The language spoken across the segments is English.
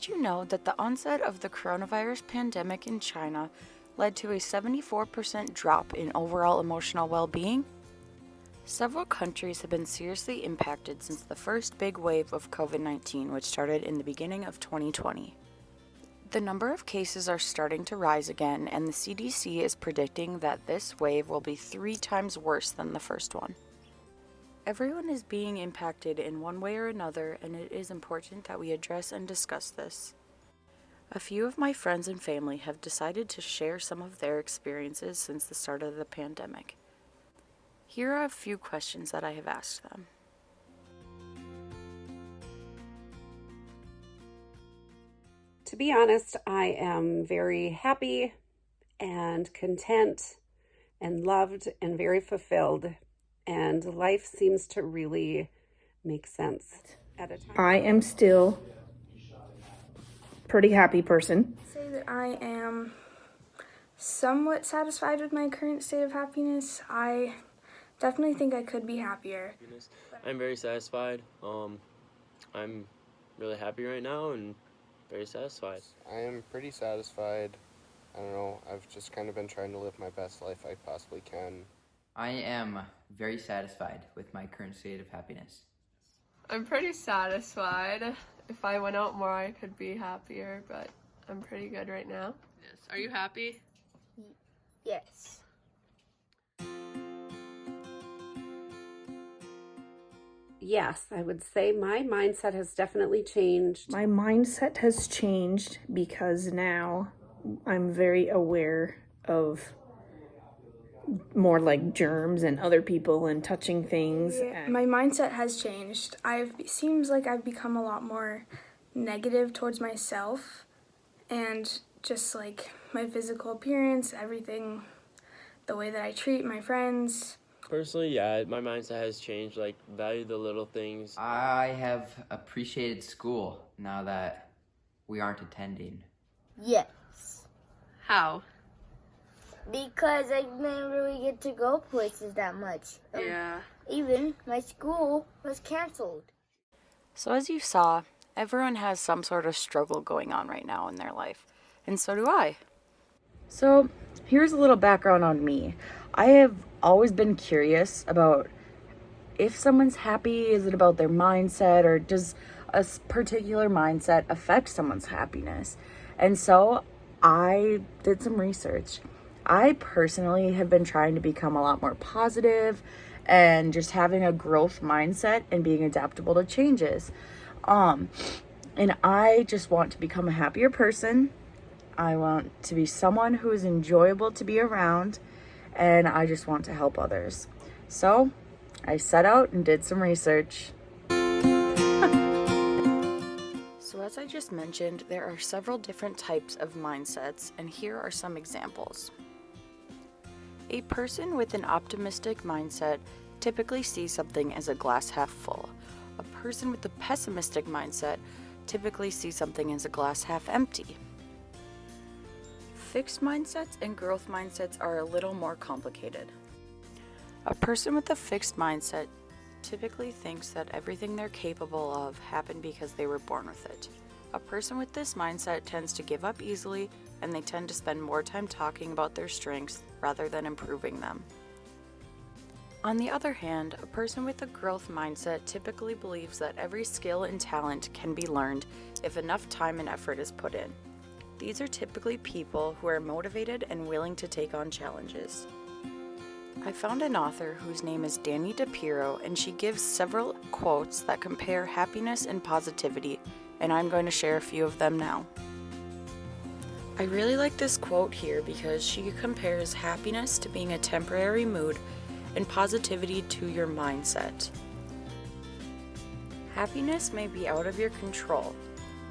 Did you know that the onset of the coronavirus pandemic in China led to a 74% drop in overall emotional well-being? Several countries have been seriously impacted since the first big wave of COVID-19, which started in the beginning of 2020. The number of cases are starting to rise again, and the CDC is predicting that this wave will be 3 times worse than the first one. Everyone is being impacted in one way or another, and it is important that we address and discuss this. A few of my friends and family have decided to share some of their experiences since the start of the pandemic. Here are a few questions that I have asked them. To be honest, I am very happy and content and loved and very fulfilled, and life seems to really make sense at a time. I am still a pretty happy person. Say that I am somewhat satisfied with my current state of happiness. I definitely think I could be happier. I'm very satisfied. I'm really happy right now and very satisfied. I am pretty satisfied. I don't know, I've just kind of been trying to live my best life I possibly can. I am very satisfied with my current state of happiness. I'm pretty satisfied. If I went out more, I could be happier, but I'm pretty good right now. Yes. Are you happy? Yes. Yes, I would say my mindset has definitely changed. My mindset has changed because now I'm very aware of more like germs and other people and touching things. Yeah, my mindset has changed. It seems like I've become a lot more negative towards myself and just like my physical appearance, everything, the way that I treat my friends. Personally, yeah, my mindset has changed, like value the little things. I have appreciated school now that we aren't attending. Yes. How? Because I didn't really get to go places that much. Yeah. Even my school was canceled. So as you saw, everyone has some sort of struggle going on right now in their life, and so do I. So here's a little background on me. I have always been curious about if someone's happy, is it about their mindset, or does a particular mindset affect someone's happiness? And so I did some research. I personally have been trying to become a lot more positive and just having a growth mindset and being adaptable to changes. And I just want to become a happier person. I want to be someone who is enjoyable to be around, and I just want to help others. So I set out and did some research. So as I just mentioned, there are several different types of mindsets, and here are some examples. A person with an optimistic mindset typically sees something as a glass half full. A person with a pessimistic mindset typically sees something as a glass half empty. Fixed mindsets and growth mindsets are a little more complicated. A person with a fixed mindset typically thinks that everything they're capable of happened because they were born with it. A person with this mindset tends to give up easily, and they tend to spend more time talking about their strengths rather than improving them. On the other hand, a person with a growth mindset typically believes that every skill and talent can be learned if enough time and effort is put in. These are typically people who are motivated and willing to take on challenges. I found an author whose name is Dani Dipirro, and she gives several quotes that compare happiness and positivity, and I'm going to share a few of them now. I really like this quote here because she compares happiness to being a temporary mood and positivity to your mindset. Happiness may be out of your control.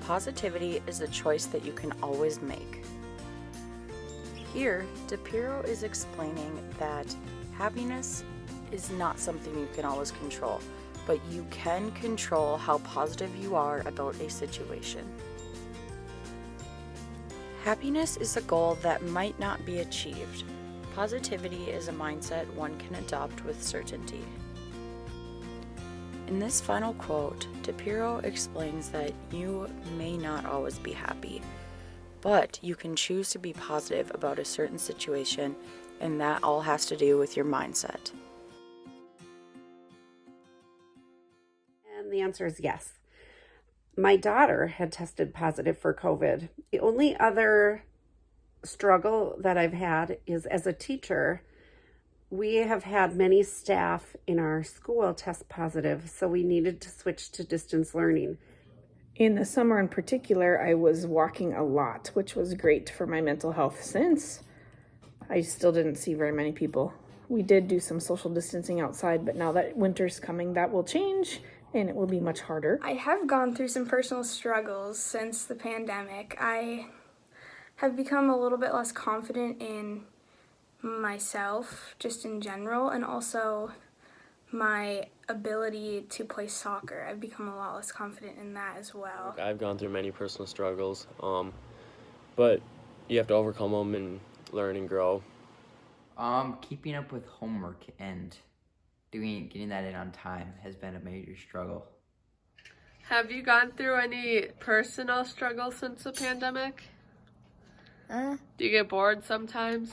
Positivity is a choice that you can always make. Here, Dipirro is explaining that happiness is not something you can always control, but you can control how positive you are about a situation. Happiness is a goal that might not be achieved. Positivity is a mindset one can adopt with certainty. In this final quote, Dipirro explains that you may not always be happy, but you can choose to be positive about a certain situation, and that all has to do with your mindset. And the answer is yes. My daughter had tested positive for COVID. The only other struggle that I've had is as a teacher, we have had many staff in our school test positive, so we needed to switch to distance learning. In the summer in particular, I was walking a lot, which was great for my mental health since I still didn't see very many people. We did do some social distancing outside, but now that winter's coming, that will change and it will be much harder. I have gone through some personal struggles since the pandemic. I have become a little bit less confident in myself, just in general, and also my ability to play soccer. I've become a lot less confident in that as well. I've gone through many personal struggles, but you have to overcome them and learn and grow. Keeping up with homework and getting that in on time has been a major struggle. Have you gone through any personal struggles since the pandemic? Do you get bored sometimes?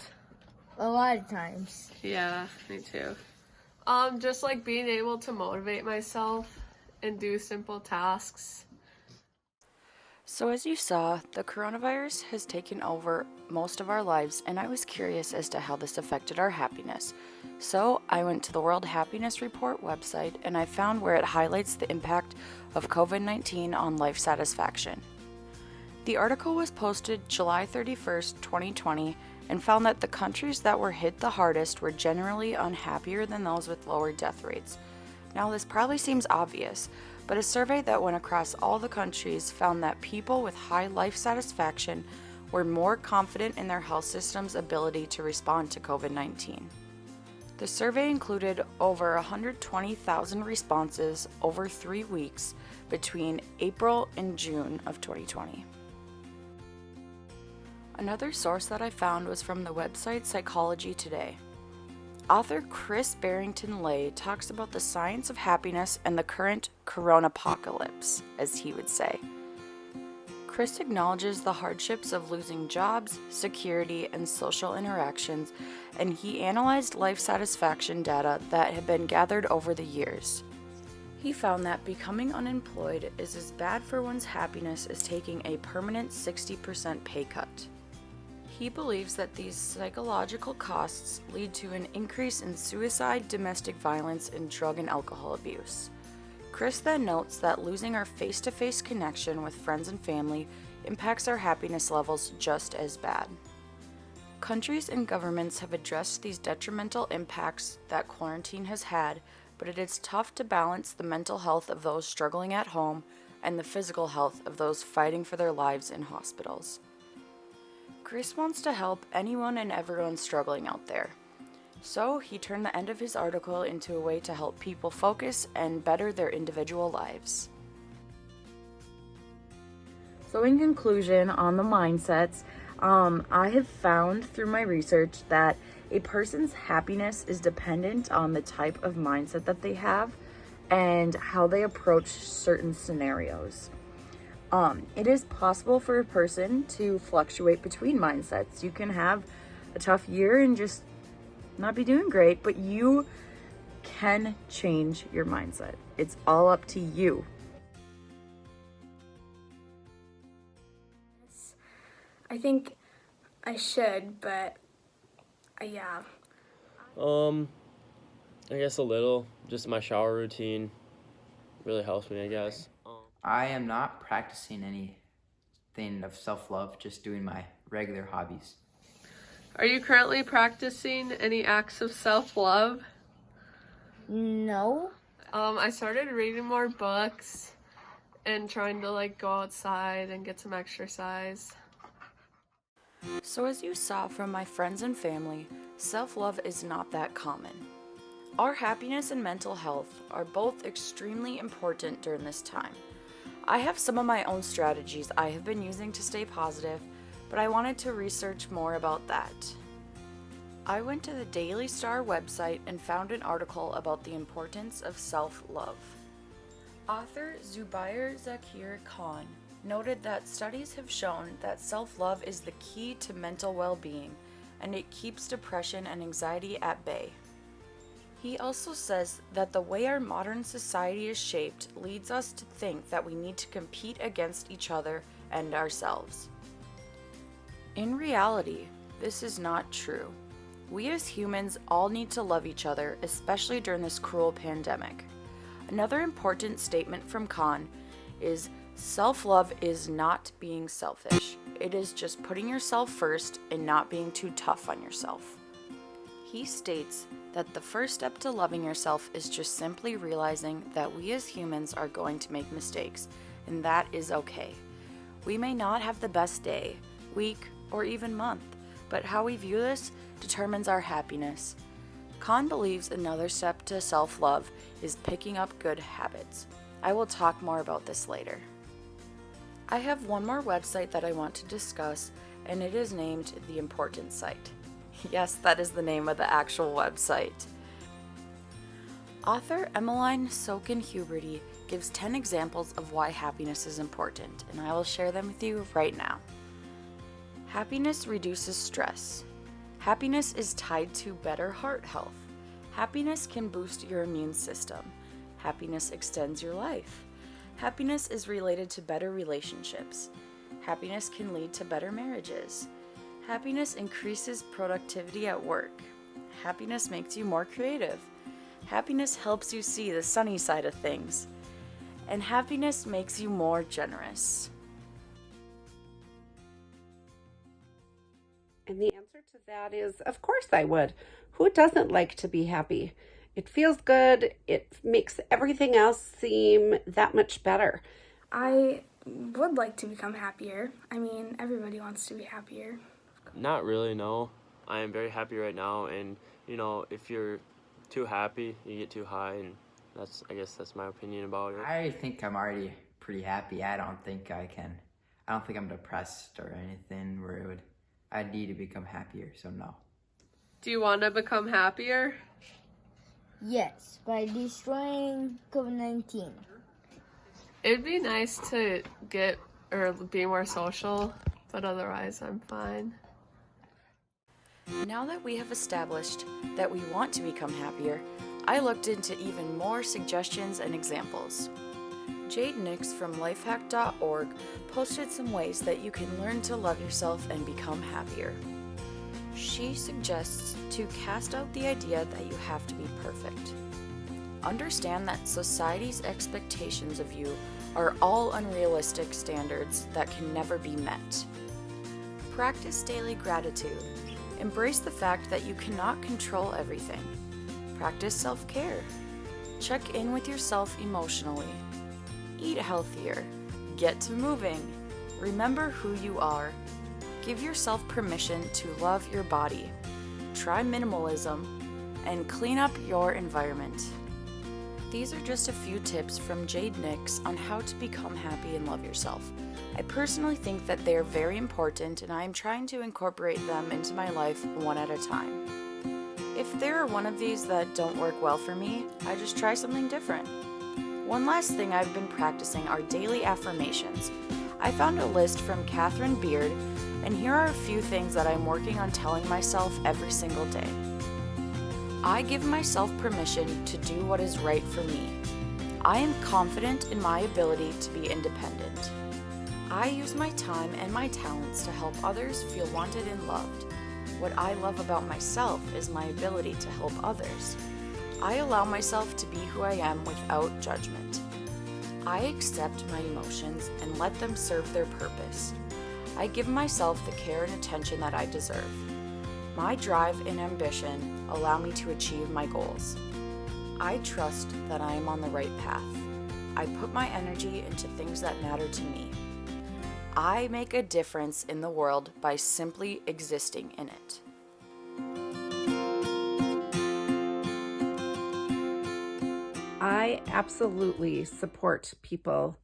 A lot of times. Yeah, me too. Just like being able to motivate myself and do simple tasks. So as you saw, the coronavirus has taken over most of our lives, and I was curious as to how this affected our happiness. So I went to the World Happiness Report website and I found where it highlights the impact of COVID-19 on life satisfaction. The article was posted July 31st, 2020, and found that the countries that were hit the hardest were generally unhappier than those with lower death rates. Now, this probably seems obvious, but a survey that went across all the countries found that people with high life satisfaction were more confident in their health system's ability to respond to COVID-19. The survey included over 120,000 responses over 3 weeks between April and June of 2020. Another source that I found was from the website Psychology Today. Author Chris Barrington Lay talks about the science of happiness and the current Coronapocalypse, as he would say. Chris acknowledges the hardships of losing jobs, security, and social interactions, and he analyzed life satisfaction data that had been gathered over the years. He found that becoming unemployed is as bad for one's happiness as taking a permanent 60% pay cut. He believes that these psychological costs lead to an increase in suicide, domestic violence, and drug and alcohol abuse. Chris then notes that losing our face-to-face connection with friends and family impacts our happiness levels just as bad. Countries and governments have addressed these detrimental impacts that quarantine has had, but it is tough to balance the mental health of those struggling at home and the physical health of those fighting for their lives in hospitals. Chris wants to help anyone and everyone struggling out there. So he turned the end of his article into a way to help people focus and better their individual lives. So in conclusion, on the mindsets, I have found through my research that a person's happiness is dependent on the type of mindset that they have and how they approach certain scenarios. It is possible for a person to fluctuate between mindsets. You can have a tough year and just not be doing great, but you can change your mindset. It's all up to you. I think I should, but yeah. I guess a little. Just my shower routine really helps me, I guess. I am not practicing anything of self-love, just doing my regular hobbies. Are you currently practicing any acts of self-love? No. I started reading more books and trying to go outside and get some exercise. So as you saw from my friends and family, self-love is not that common. Our happiness and mental health are both extremely important during this time. I have some of my own strategies I have been using to stay positive, but I wanted to research more about that. I went to the Daily Star website and found an article about the importance of self-love. Author Zubayer Zakir Khan noted that studies have shown that self-love is the key to mental well-being, and it keeps depression and anxiety at bay. He also says that the way our modern society is shaped leads us to think that we need to compete against each other and ourselves. In reality, this is not true. We as humans all need to love each other, especially during this cruel pandemic. Another important statement from Khan is self-love is not being selfish. It is just putting yourself first and not being too tough on yourself. He states that the first step to loving yourself is just simply realizing that we as humans are going to make mistakes, and that is okay. We may not have the best day, week, or even month, but how we view this determines our happiness. Khan believes another step to self-love is picking up good habits. I will talk more about this later. I have one more website that I want to discuss, and it is named The Important Site. Yes, that is the name of the actual website. Author Emmalinie Soken-Huberty gives 10 examples of why happiness is important, and I will share them with you right now. Happiness reduces stress. Happiness is tied to better heart health. Happiness can boost your immune system. Happiness extends your life. Happiness is related to better relationships. Happiness can lead to better marriages. Happiness increases productivity at work. Happiness makes you more creative. Happiness helps you see the sunny side of things. And happiness makes you more generous. And the answer to that is, of course I would. Who doesn't like to be happy? It feels good. It makes everything else seem that much better. I would like to become happier. I mean, everybody wants to be happier. Not really, no. I am very happy right now, and if you're too happy, you get too high, and I guess that's my opinion about it. I think I'm already pretty happy. I don't think I'm depressed or anything where I'd need to become happier, so no. Do you want to become happier? Yes, by destroying COVID-19. It'd be nice to be more social, but otherwise I'm fine. Now that we have established that we want to become happier, I looked into even more suggestions and examples. Jade Nix from lifehack.org posted some ways that you can learn to love yourself and become happier. She suggests to cast out the idea that you have to be perfect. Understand that society's expectations of you are all unrealistic standards that can never be met. Practice daily gratitude. Embrace the fact that you cannot control everything. Practice self-care. Check in with yourself emotionally. Eat healthier. Get to moving. Remember who you are. Give yourself permission to love your body. Try minimalism. And clean up your environment. These are just a few tips from Jade Nix on how to become happy and love yourself. I personally think that they are very important, and I am trying to incorporate them into my life one at a time. If there are one of these that don't work well for me, I just try something different. One last thing I've been practicing are daily affirmations. I found a list from Catherine Beard, and here are a few things that I'm working on telling myself every single day. I give myself permission to do what is right for me. I am confident in my ability to be independent. I use my time and my talents to help others feel wanted and loved. What I love about myself is my ability to help others. I allow myself to be who I am without judgment. I accept my emotions and let them serve their purpose. I give myself the care and attention that I deserve. My drive and ambition allow me to achieve my goals. I trust that I am on the right path. I put my energy into things that matter to me. I make a difference in the world by simply existing in it. I absolutely support people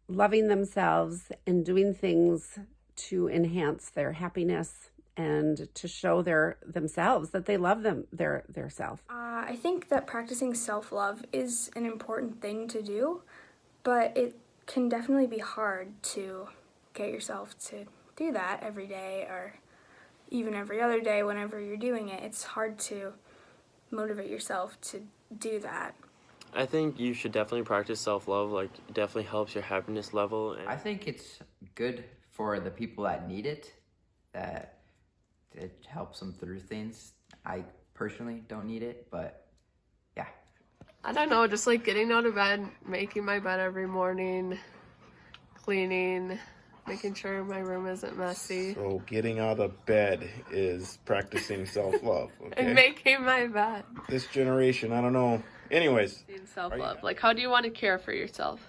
loving themselves and doing things to enhance their happiness and to show themselves that they love their self. I think that practicing self-love is an important thing to do, but it can definitely be hard to get yourself to do that every day or even every other day whenever you're doing it. It's hard to motivate yourself to do that. I think you should definitely practice self-love. Like, it definitely helps your happiness level. And I think it's good for the people that need it, that it helps them through things. I personally don't need it, but yeah. I don't know, just like getting out of bed, making my bed every morning, cleaning, making sure my room isn't messy. So getting out of bed is practicing self-love, okay? And making my bed. This generation, I don't know. Anyways. Self-love. Like, how do you want to care for yourself?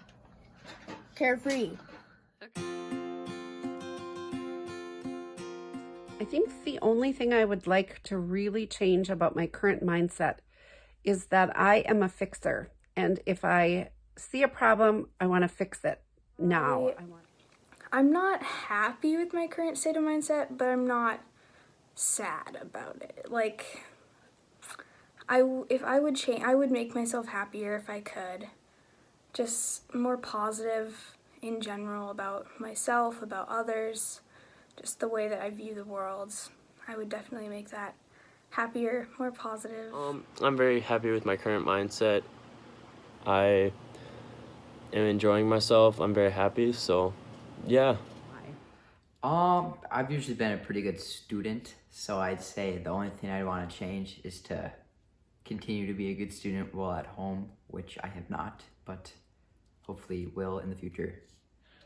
Carefree. Okay. I think the only thing I would like to really change about my current mindset is that I am a fixer. And if I see a problem, I want to fix it now. I'm not happy with my current state of mindset, but I'm not sad about it. Like, if I would change, I would make myself happier if I could. Just more positive in general about myself, about others, just the way that I view the world. I would definitely make that happier, more positive. I'm very happy with my current mindset. I am enjoying myself. I'm very happy, so yeah. I've usually been a pretty good student, so I'd say the only thing I'd want to change is to continue to be a good student while at home, which I have not, but hopefully will in the future.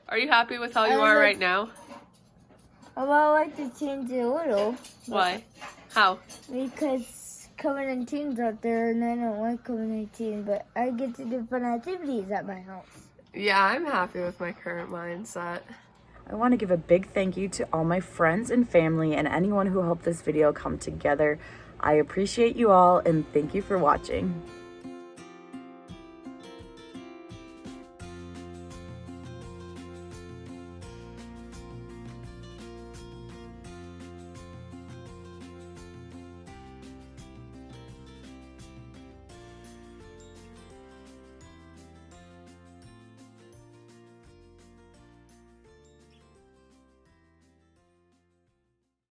Are you happy with how you are right now? Well, I like to change it a little. Why? How? Because COVID-19's out there and I don't like COVID-19, but I get to do fun activities at my house. Yeah, I'm happy with my current mindset. I want to give a big thank you to all my friends and family and anyone who helped this video come together. I appreciate you all and thank you for watching.